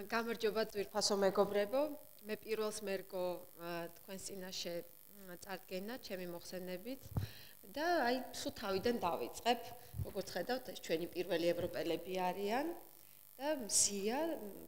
გამარჯობა ძვირფასო მეგობრებო, მე პირველს მერგო თქვენს წინაშე წარდგენა ჩემი მოხსენებით და აი სულ თავიდან დავიწყებ, როგორც ხედავთ, ეს ჩვენი პირველი ევროპელები არიან და მზია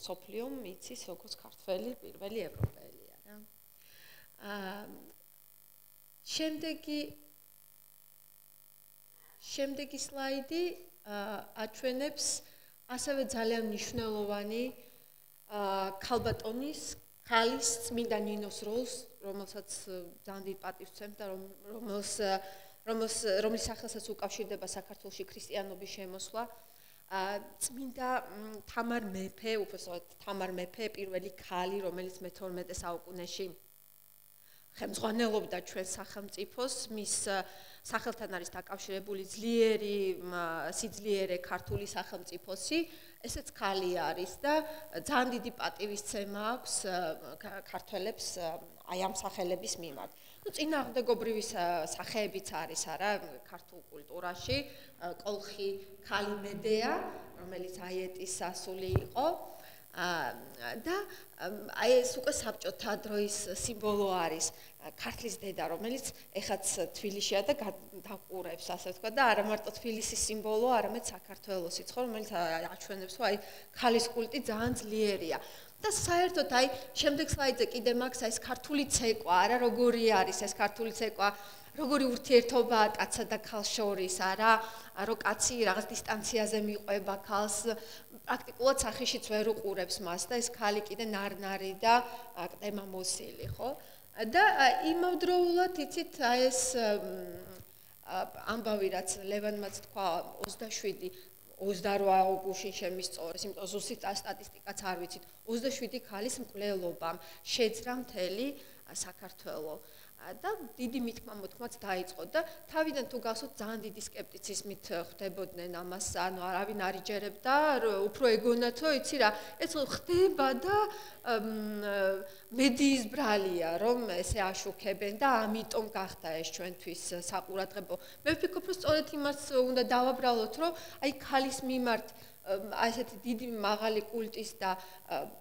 სოფლიო იცის როგორც ქართველი პირველი ევროპელია რა. შემდეგი სლაიდი აჩვენებს ასევე ძალიან მნიშვნელოვანი ქალბატონის ქალის წმინდა ნინოს როლს, რომელსაც ძალიან დიდ პატივს ვცემთ და რომლის სახელსაც უკავშირდება საქართველოში ქრისტიანობის შემოსვლა. წმინდა თამარ მეფე, უბრალოდ თამარ მეფე, პირველი ქალი, რომელიც მე-12 საუკუნეში ხელმძღვანელობდა ჩვენ სახელმწიფოს, მის სახელთან არის დაკავშირებული ძლიერი სიძლიერე ქართული სახელმწიფოსი, ესეც ქალი არის და ძალიან დიდი პატივისცემა აქვს ქართველებს აი ამ სახელების მიმართ. წინააღმდეგობრივი სახეებიც არის არა ქართულ კულტურაში, კოლხი ქალი მედეა, რომელიც აიეტის სასული იყო. და აი ეს უკვე საბჭოთა დროის სიმბოლო არის ქართლის დედა, რომელიც ეხაც თბილისშია და დაყურებს, ასე ვთქვა და არა მარტო თბილისის სიმბოლო, არამედ საქართველოსიც ხო, რომელიც აჩვენებს, რომ აი ქალის კულტი ძალიან ძლიერია. და საერთოდ აი შემდეგ სლაიდზე კიდე მაქვს აი ეს ქართული ცეკვა, არა როგორი არის ეს ქართული ცეკვა, როგორი ურთიერთობაა კაცსა და ქალს შორის, არა, რომ კაცი რაღაც დისტანციაზე მიყვება ქალს, პრაქტიკულად სახიშიც ვერ უყურებს მას და ეს ქალი კიდე ნარნარი და ყდემამოსილი, ხო? და იმავდროულად იცით აი ეს ამბავი რაც ლევანმაც თქვა 27-28 აუგუსტში შემისწორეს, იმიტომ ზუსტი სტატისტიკაც არ ვიცით, 27 ქალის მკვლელობამ შეძრა მთელი საქართველო. და დიდი მითქმა-მოთქმაც დაიწყო და თავიდან თუ გახსოვთ ძალიან დიდი სკეპტიციზმით ხვდებოდნენ ამას, ანუ არავინ არ იჯერებდა, უფრო ეგონათ, რომ იცი რა, ეს ხდება და მედიის ბრალია, რომ ესე აშუქებენ და ამიტომ გახდა ეს ჩვენთვის საყურადღებო. მე ვფიქრობ, რომ სწორედ იმას უნდა დავაბრალოთ, რომ აი ქალის მიმართ აი ესეთი დიდი მაღალი კულტის და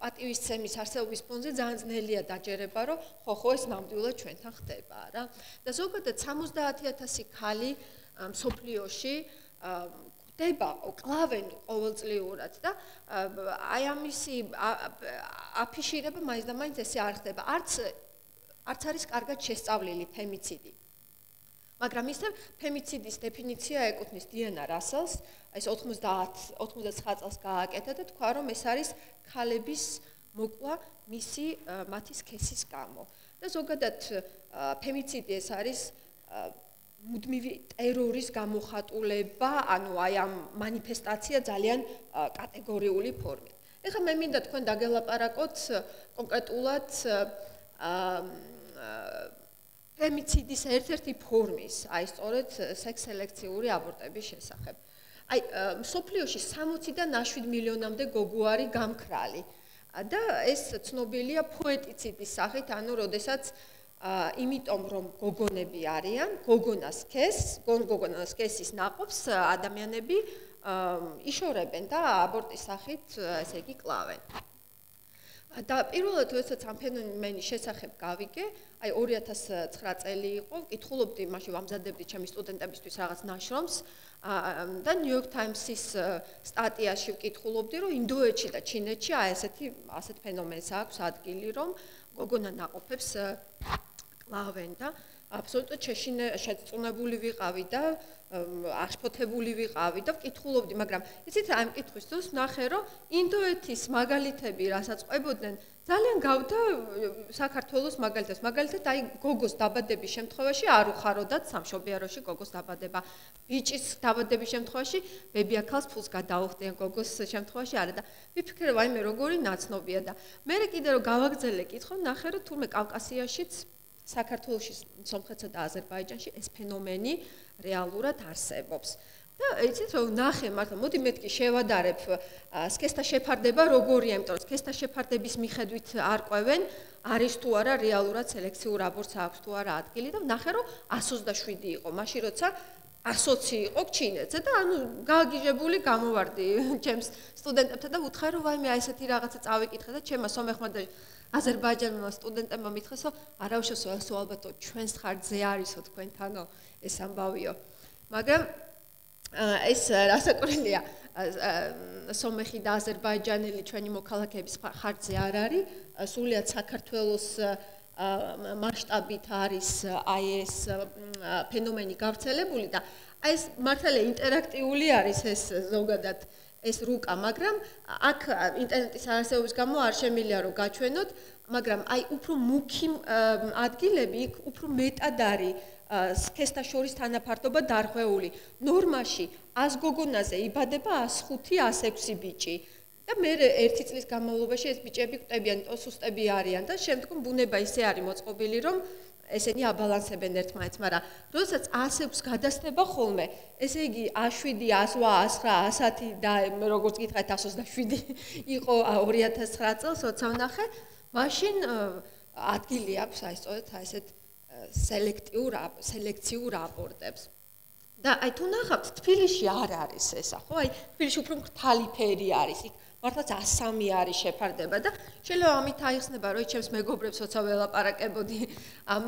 პატივისცემის არსებობის ფონზე ძალიან ძნელია დაჯერება, რომ ხო ეს ნამდვილად ჩვენთან ხდება რა. და ზოგადად 70,000 ქალი მსოფლიოში ხდება, კლავენ ყოველწლიურად და აი ამისი აფიშირება მაინც და მაინც ესე არ ხდება. არც არის კარგად შესწავლილი ფემიციდი. მაგრამ ისევ ფემიციდის დეფინიცია ეკუთვნის დიანა რასელს, ეს 99 წელს გააკეთა და თქვა, რომ ეს არის ქალების მოკლა მათი სქესის გამო. და ზოგადად ფემიციდი ეს არის მუდმივი ტერორის გამოხატულება, ანუ აი ამ მანიფესტაცია ძალიან კატეგორიული ფორმით. ეხლა მე მინდა თქვენ დაგელაპარაკოთ კონკრეტულად ფემიციდის ერთ-ერთი ფორმის, აი სწორედ სექს-სელექციური აბორტების შესახებ. აი მსოფლიოში 60-დან 7 მილიონამდე გოგო არის გამქრალი. და ეს ცნობილია პოეტიციდის სახით, ანუ როდესაც იმიტომ რომ გოგონები არიან, გოგონას სქესის ნაყოფს ადამიანები იშორებენ და აბორტის სახით ესე იგი კლავენ. და პირველად როდესაც ამ ფენომენის შესახებ გავიგე, აი 2009 წელი იყო, ვკითხულობდი, მაშინ ვამზადებდი ჩემი სტუდენტებისთვის რაღაც ნაშრომს და New York Times-ის სტატიაში ვკითხულობდი, რომ ინდოეთში და ჩინეთში აი ასეთ ფენომენს აქვს ადგილი, რომ გოგონა ნაყოფებს კლავენ და აბსოლუტურად შეწუნებული ვიყავი და აღშფოთებული ვიყავი და ვკითხულობდი, მაგრამ იცით ამ კითხვის დროს ვნახე, რომ ინდოეთის მაგალითები, რასაც ყვებოდნენ, ძალიან გავდა საქართველოს მაგალითებს. მაგალითად, აი გოგოს დაბადების შემთხვევაში არ უხაროდათ სამშობიაროში გოგოს დაბადება. ბიჭის დაბადების შემთხვევაში ბებია ქალს ფულს გადაუხდიან, გოგოს შემთხვევაში არა და ვიფიქრე, რომ აიმე როგორი ნაცნობია და მე კიდე რომ გავაგრძელე კითხვა, ვნახე, რომ თურმე კავკასიაშიც საქართველოში, სომხეთსა და აზერბაიჯანში ეს ფენომენი რეალურად არსებობს. და იცით რომ ნახე მართლა, მოდი მეთქი შევადარებ სქესთა შეფარდება როგორია, იმიტომ რომ სქესთა შეფარდების მიხედვით არ ყვევენ, არის თუ არა რეალურად სელექციურ აბორტს აქვს თუ არა ადგილი და ნახე რომ 127 იყო, მაშინ როცა 120 იყო ჩინეთზე და ანუ გააგიჟებული გამოვარდი ჩემს სტუდენტებთან და ვუთხარი რომ ვაიმე აი ესეთი რაღაცა წავიკითხე და ჩემმა სომეხმა და აზერბაიჯანულმა სტუდენტებმა მითხესო არა უშავსო ასო ალბათო ჩვენს ხარჯზე არისო თქვენთანო ეს ამბავიო მაგრამ ეს რასაკვირველია სომეხი და აზერბაიჯანელი ჩვენი მოქალაქეების ხარჯზე არ არის სულიად საქართველოს მასშტაბით არის აი ეს ფენომენი გავრცელებული და აი ეს მართალია ინტერაქტიული არის ეს ზოგადად ეს რუკა, მაგრამ აქ ინტერნეტის არარსებობის გამო არ შემიძლია რომ გაჩვენოთ, მაგრამ აი უფრო მუქი ადგილები იქ უფრო მეტად არის სქესთაშორის თანაფარდობა დარღვეული. ნორმაში 100 გოგონაზე იბადება 105-106 ბიჭი. და მე ერთი წლის განმავლობაში ეს ბიჭები კვდებიან, ტოსუსტები არიან და შემდგომ ბუნება ისე არის მოწყობილი, რომ ესენი აბალანსებენ ერთმანეთს, მაგრამ როდესაც 106 გადასდება ხოლმე, ესე იგი 107, 108, 109, 110 და როგორც გითხარით 127 იყო 2009 წელს 29, მაშინ ადგილი აქვს აი სწორედ ესეთ სელექციურ აბორტებს. და აი თუ ნახავთ, თბილისში არ არის ესა, ხო? აი თბილისში უფრო მრთალი ფერი არის. იქ მართლაც 103 არის შეფარდება და შეიძლება ამით აიხსნება, რომ ჩემს მეგობრებს როცა ველაპარაკებოდი ამ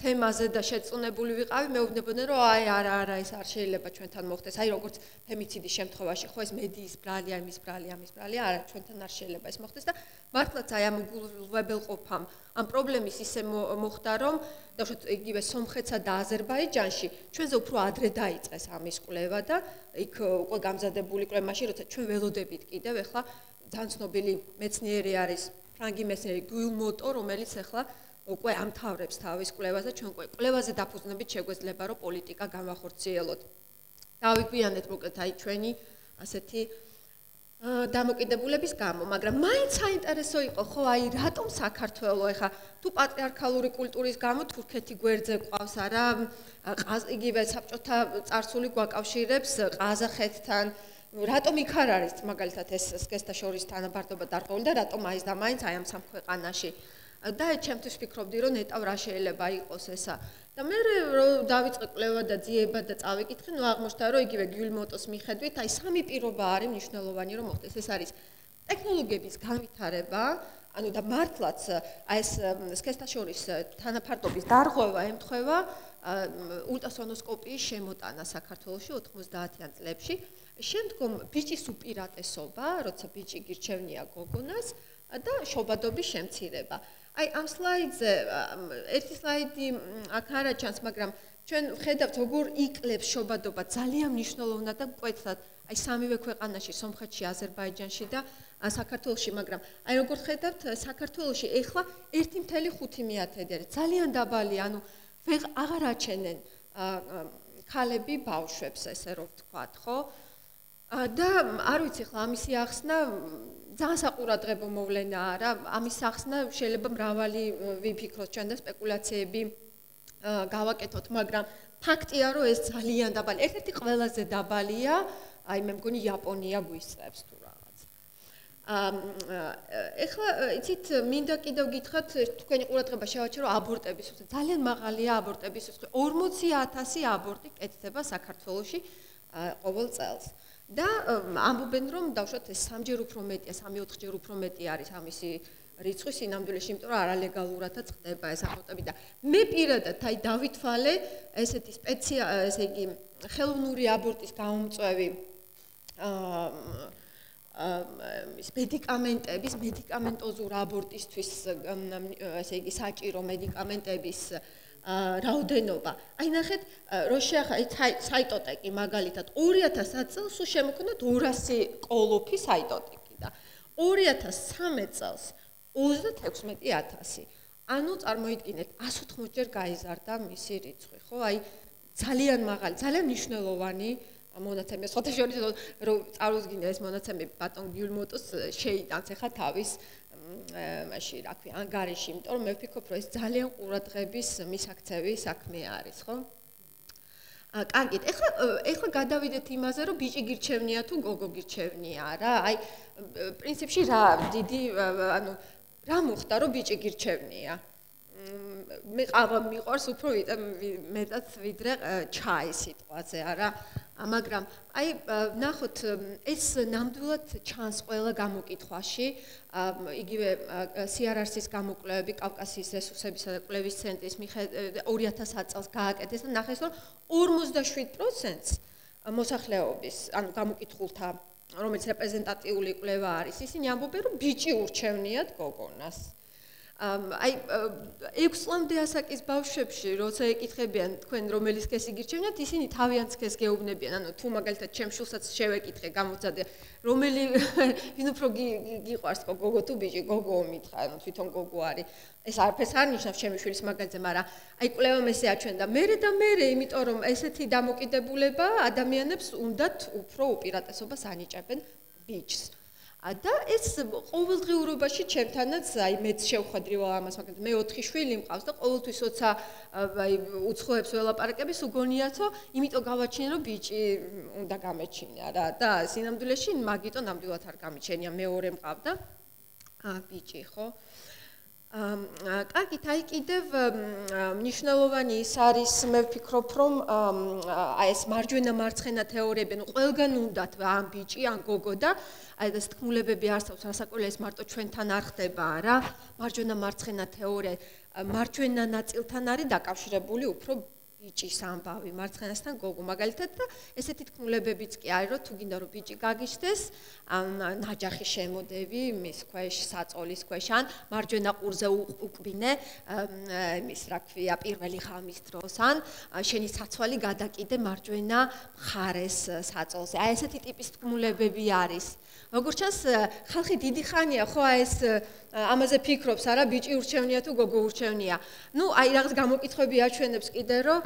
თემაზე და შეწუნებული ვიყავი, მეუბნებოდნენ, რომ აი არა ეს არ შეიძლება ჩვენთან მოხდეს. აი როგორც ფემიციდის შემთხვევაში, ხო ეს მედიის ბრალია, იმის ბრალია, ამის ბრალია, არა ჩვენთან არ შეიძლება ეს მოხდეს და მართლაც აი ამ უგულებელყოფამ ამ პრობლემის ისე მოხდა, რომ დაუშვათ იგივე სომხეთსა და აზერბაიჯანში ჩვენზე უფრო ადრე დაიწყეს ამის კვლევა და იქ უკვე გამზადებული კვლევაში, როცა ჩვენ ველოდებით კიდევ ახლა ძალიან ცნობილი მეცნიერი არის ფრანგი მეცნიერი გუილმოტო, რომელიც ახლა უკვე ამთავრებს თავის კვლევას და ჩვენ კვლევაზე დაფუძნებით შეგვეძლება რომ პოლიტიკა განვახორციელოთ. დავიგვიანეთ მოკლედ აი ჩვენი ასეთი დამოკიდებულების გამო, მაგრამ მაინც საინტერესო იყო ხო აი რატომ საქართველოს ახლა თუ პატრიარქალური კულტურის გამო თურქეთი გვერდზე ყავს არა იგივე საბჭოთა წარსული გვაკავშირებს ყაზახეთთან რატომ იქ არ არის მაგალითად ეს სქესთაშორის თანაბარდობა დარღვეული და რატომ არის და მაინც აი ამ სამ ქვეყანაში და ჩემთვის ვფიქრობდი რომ ნეტავ რა შეიძლება იყოს ესა და მე რომ დავიწყე კვლევა და ძიება და წავიკითხე ნუ აღმოჩნდა რომ იგივე გიულმოტოს მიხედვით აი სამი პირობა არის მნიშვნელოვანი რომ მოხდეს ეს არის ტექნოლოგიების განვითარება ანუ და მართლაც აი ეს სქესთაშორის თანაფარდობის დარღვევა ემთხვევა ულტრასონოსკოპიის შემოტანა საქართველოში 90-იან წლებში შემდგომ ბიჭის უპირატესობა როცა ბიჭი გირჩევნია გოგონას და შობადობის შემცირება აი ამ სლაიდზე ერთი სლაიდი აქ არა ჩანს, მაგრამ ჩვენ ვხედავთ როგორ იკლებს შობადობა ძალიან მნიშვნელოვნად და მკვეთრად აი სამივე ქვეყანაში, სომხეთში, აზერბაიჯანში და საქართველოში, მაგრამ აი როგორ ხედავთ საქართველოში ეხლა 1.5 არის ძალიან დაბალი, ანუ აღარ აჩენენ ქალები ბავშვებს, ესე რომ ვთქვათ, ხო? და არ ვიცი ხლა ამისი ახსნა ძალიან საყურადღებო მოვლენა არა, ამის ახსნა შეიძლება მრავალი ვიფიქროთ ჩვენ და სპეკულაციები გავაკეთოთ, მაგრამ ფაქტია, რომ ეს ძალიან დაბალი, ერთ-ერთი ყველაზე დაბალია, აი მე მგონი იაპონია გვისწრებს თუ რაღაც. ეხლა იცით, მინდა კიდევ გითხრათ, თქვენი ყურადღება შევაჩერო აბორტების სიცხე. ძალიან მაღალია აბორტების სიცხე. 40,000 აბორტი კეთდება საქართველოში ყოველ წელს. და ამბობენ რომ დავუშვათ ეს 3-ჯერ უფრო მეტია, 3-4-ჯერ უფრო მეტი არის ამისი რიცხვი სინამდვილეში, იმიტომ რომ არალეგალურადაც ხდება ეს აბორტები და მე პირადად აი დავითვალე ესეთი ესე იგი ხელოვნური აბორტის გამომწვევი მედიკამენტების, მედიკამენტოზურ აბორტისთვის ესე იგი საჭირო მედიკამენტების რაოდენობა. აი ნახეთ, რო შეახა საიტოტეკი მაგალითად 2000 წელს სულ შემოქონდა 200 კოლოფი საიტოტეკი და 2013 წელს 36000. ანუ წარმოიდგინეთ 180 ჯერ გაიზარდა მისი რიცხვი, ხო? აი ძალიან მაღალი, ძალიან მნიშვნელოვანი მონაცემია. სხვათა შორის რომ წარუდგინე ეს მონაცემები ბატონ გიულმოტოს შეიტანს ახლა თავის მაშინ რა ქვია ანგარიში, იმიტომ რომ მე ვფიქრობ, რომ ეს ძალიან ყურადღების მისაქცევი საქმე არის, ხო? კარგით, ეხლა გადავიდეთ იმაზე, რომ ბიჭი გირჩევნია თუ გოგო გირჩევნია რა. აი პრინციპში რა დიდი ანუ რა მოხდა, რომ ბიჭი გირჩევნია? მე ყავა მიყვარს უფრო მეტად ვიდრე ჩაი სიტყვაზე, არა? მაგრამ აი ნახოთ ეს ნამდვილად ჩანს ყველა გამოკითხვაში, იგივე CRRC-ის გამოკვლევები კავკასიის რესურსებისა და კვლევის ცენტრის 2000 წელს გააკეთეს და ნახეს რომ 47%-ს მოსახლეობის, ანუ გამოკითხულთა, რომელიც რეპრეზენტატიული კვლევა არის, ისინი ამბობენ რომ ბიჭი ურჩევნიათ გოგონას. აი 6 წლამდე ასაკის ბავშვებში, როცა ეკითხებიან თქვენ რომელი სქესი გირჩევნიათ, ისინი თავიანთ სქესს გეუბნებიან. ანუ თუ მაგალითად ჩემ შვილსაც შევეკითხე, გამოვცადე, რომელი ვინ უფრო გიყვარს გოგო თუ ბიჭი, გოგო მითხრა, ანუ თვითონ გოგო არის. ეს არაფერს არ ნიშნავს ჩემი შვილის მაგალითზე, მაგრამ აი კვლევამ ესე აჩვენდა. მერე, იმიტომ რომ ესეთი დამოკიდებულება ადამიანებს უნდათ უფრო უპირატესობას ანიჭებენ ბიჭს. და ეს ყოველდღიურობაში ჩემთანაც აი მეც შევხვედრივ ამას მაგალითად მე 4 შვილი მყავს და ყოველთვის როცა აი უცხოებს ველაპარაკები სუგონიათო იმიტომ გავაჩინე რომ ბიჭი უნდა გამეჩინია რა და სინამდვილეში მაგიტო ნამდვილად არ გამიჩენია მეორე მყავდა ბიჭი ხო კარგით აი კიდევ მნიშვნელოვანი ის არის მე ვფიქრობ რომ აი ეს მარჯვენა მარცხენა თეორიები ნუ ყველგან უნდათ ან ბიჭი ან გოგო და აი ეს თქმულებები არსებობს რასაკვირველია ეს მარტო ჩვენთან არ ხდება რა მარჯვენა მარცხენა თეორია მარჯვენა ნაწილთან არის დაკავშირებული უფრო ბიჭის ამბავი მარცხენასთან გოგო მაგალითად და ესეთი თქმულებებიც კი არის რომ თუ გინდა რომ ბიჭი გაგიჩნდეს ნაჯახი შემოდევი მის ქვეშ საწოლის ქვეშ ან მარჯვენა ყურზე უკბინე მის რა ქვია პირველი ღამის დროს ან შენი საცვალი გადაკიდე მარჯვენა მხარეს საწოლზე აი ესეთი ტიპის თქმულებები არის როგორც ჩანს ხალხი დიდი ხანია ხო აი ეს ამაზე ფიქრობს არა ბიჭი ურჩევნია თუ გოგო ურჩევნია ნუ აი რაღაც გამოკითხვები აჩვენებს კიდე რომ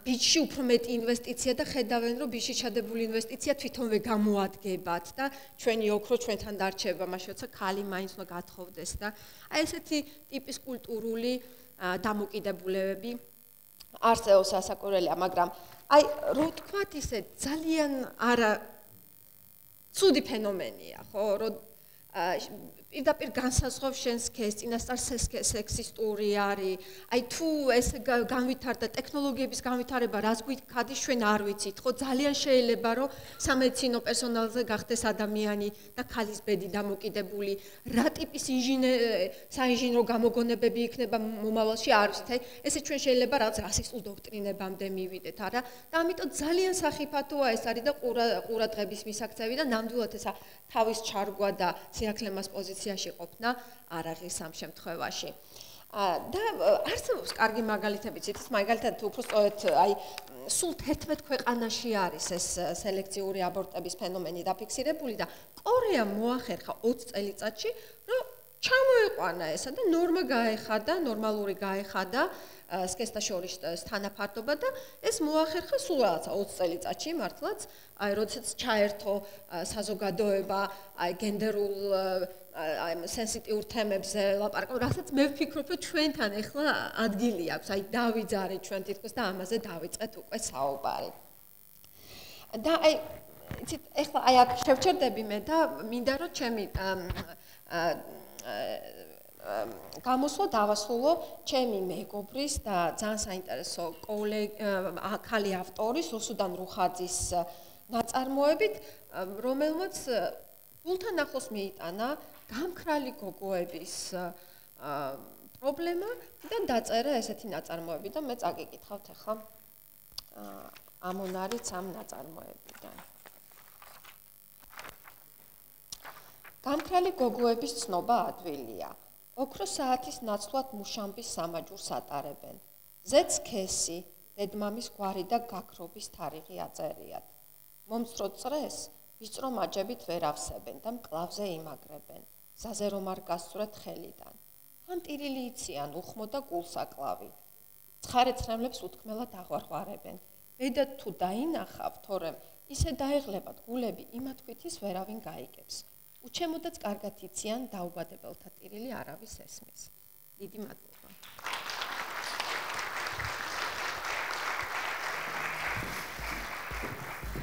ბიჭში უფრო მეტი ინვესტიცია და ხედავენ რომ ბიჭში ჩადებული ინვესტიცია თვითონვე გამოადგებათ და ჩვენი ოქრო ჩვენთან დარჩება მაშინ როცა ქალი მაინც უნდა გათხოვდეს და აი ესეთი ტიპის კულტურული დამოკიდებულებები არსებობს ასაკურველია მაგრამ აი რო თქვათ ისე ძალიან არა ცუდი ფენომენია ხო რომ პირდაპირ განსაზღვრავს შენს სქესს, წინასწარ სექსისტური არის. აი თუ ეს განვითარდა ტექნოლოგიების განვითარება, რაც გვიქადის ჩვენ არ ვიცით, ხო ძალიან შეიძლება რომ სამედიცინო პერსონალზე გახდეს ადამიანი და ქალის ბედი დამოკიდებული. რა ტიპის საინჟინრო გამოგონებები იქნება მომავალში არ ვიცით. აი ესე ჩვენ შეიძლება რაღაც რასისტულ დოქტრინებამდე მივიდეთ, არა? და ამიტომ ძალიან სახიფათოა ეს არის და ყურადღების მისაქცევი და ნამდვილად ესა თავის ჩარგვა და სიახლემას პოზიციაში ყოფნა არ არის ამ შემთხვევაში. და არსებობს კარგი მაგალითებიც, იცით, მაგალითად უფრო სწორედ აი სულ 11 ქვეყანაში არის ეს სელექციური აბორტების ფენომენი დაფიქსირებული და კორეამ მოახერხა 20 წელიწადში, რომ ჩამოეყვანა ესა და ნორმა გაეხადა, ნორმალური გაეხადა სქესთა შორის თანაფარდობა და ეს მოახერხა სულ რაღაცა 20 წელიწადში მართლაც აი როდესაც ჩაერთო საზოგადოება აი გენდერულ აი სენსიტიურ თემებზე ლაპარაკობ, რასაც მე ვფიქრობ, რომ ჩვენთან ახლა ადგილი აქვს, აი დავიძარეთ ჩვენ თითქოს და ამაზე დავიწყეთ უკვე საუბარი. და აი იცით, ახლა აი აქ შევჩერდები მე და მინდა რომ ჩემი გამოსვლა დავასრულო ჩემი მეგობრის და ძალიან საინტერესო ქალი ავტორის რუსუდან რუხაძის ნაწარმოებით, რომელმაც გულთან ახლოს მიიტანა გამქრალი გოგოების პრობლემა და დაწერა ესეთი ნაწარმოები და მე წაგიკითხავთ ახლა ამონარიც ამ ნაწარმოებიდან. გამქრალი გოგოების ცნობა ადვილია. ოქრო საათის ნაცვლად მუშამბის სამაჯურს ატარებენ. ზეც ქესი, დედმამის გვარი და გაქრობის თარიღი აწერიათ. მომწრო წრეს ვიწრო მაჯებით ვერ ავსებენ და მკლავზე იმაგრებენ. ზაზე რომ არ გასწრეთ ხელიდან. თან ტირილი იციან უხმო და გულსაკლავი. ცხარეცრემლებს უთქმელად აღვარღვარებენ. ბედად თუ დაინახავ, თორემ ისე დაეღლებათ გულები იმათქვითის ვერავინ გაიგებს. უჩემოდაც კარგად იციან დაუბადებელთა ტირილი არავის ესმის. დიდი მადლობა.